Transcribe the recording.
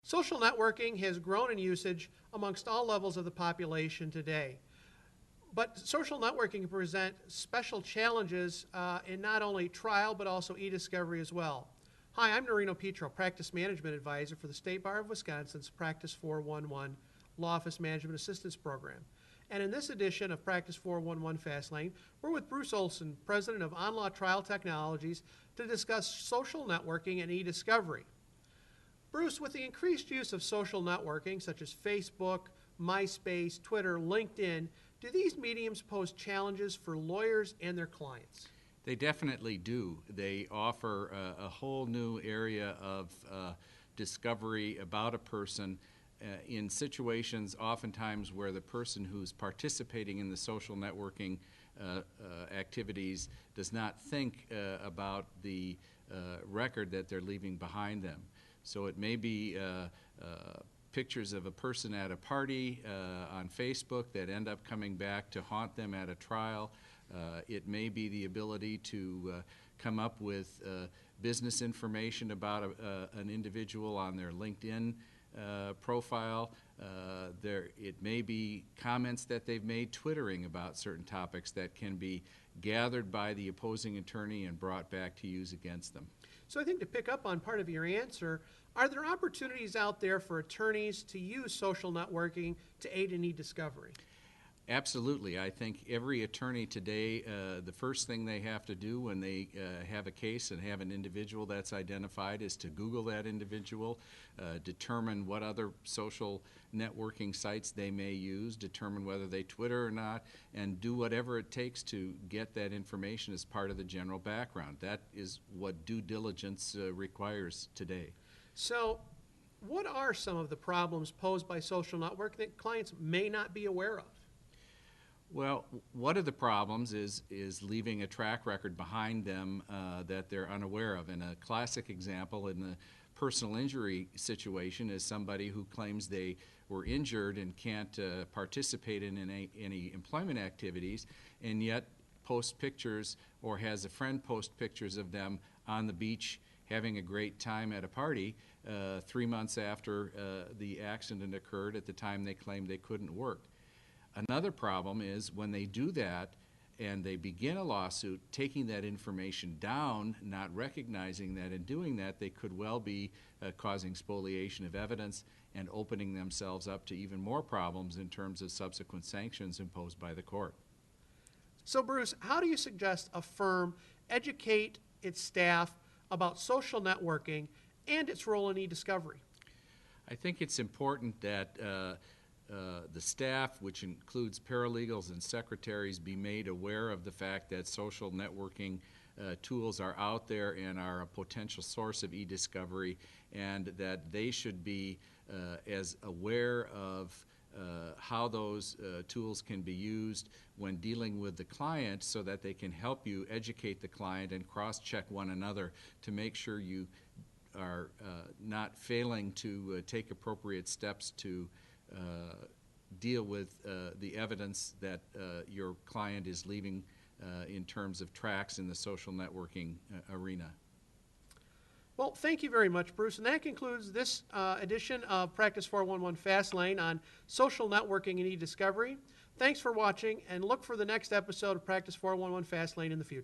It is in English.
Social networking has grown in usage amongst all levels of the population today. But social networking can present special challenges in not only trial but also e-discovery as well. Hi, I'm Nerino Petro, Practice Management Advisor for the State Bar of Wisconsin's Practice 411 Law Office Management Assistance Program. And in this edition of Practice 411 Fastlane, we're with Bruce Olson, President of ONLAW Trial Technologies, to discuss social networking and e-discovery. Bruce, with the increased use of social networking such as Facebook, MySpace, Twitter, LinkedIn, do these mediums pose challenges for lawyers and their clients? They definitely do. They offer a whole new area of discovery about a person in situations oftentimes where the person who's participating in the social networking activities does not think about the record that they're leaving behind them. So it may be pictures of a person at a party on Facebook that end up coming back to haunt them at a trial. It may be the ability to come up with business information about an individual on their LinkedIn profile. It may be comments that they've made twittering about certain topics that can be gathered by the opposing attorney and brought back to use against them. So I think to pick up on part of your answer, are there opportunities out there for attorneys to use social networking to aid in e-discovery? Absolutely. I think every attorney today, the first thing they have to do when they have a case and have an individual that's identified is to Google that individual, determine what other social networking sites they may use, determine whether they Twitter or not, and do whatever it takes to get that information as part of the general background. That is what due diligence requires today. So what are some of the problems posed by social networking that clients may not be aware of? Well, one of the problems is leaving a track record behind them that they're unaware of. And a classic example in the personal injury situation is somebody who claims they were injured and can't participate in any employment activities, and yet posts pictures or has a friend post pictures of them on the beach having a great time at a party 3 months after the accident occurred at the time they claimed they couldn't work. Another problem is when they do that and they begin a lawsuit, taking that information down, not recognizing that in doing that they could well be causing spoliation of evidence and opening themselves up to even more problems in terms of subsequent sanctions imposed by the court. So Bruce, how do you suggest a firm educate its staff about social networking and its role in e-discovery? I think it's important that the staff, which includes paralegals and secretaries, be made aware of the fact that social networking tools are out there and are a potential source of e-discovery, and that they should be as aware of how those tools can be used when dealing with the client so that they can help you educate the client and cross-check one another to make sure you are not failing to take appropriate steps to deal with the evidence that your client is leaving in terms of tracks in the social networking arena. Well, thank you very much, Bruce. And that concludes this edition of Practice 411 Fastlane on social networking and e-discovery. Thanks for watching, and look for the next episode of Practice 411 Fastlane in the future.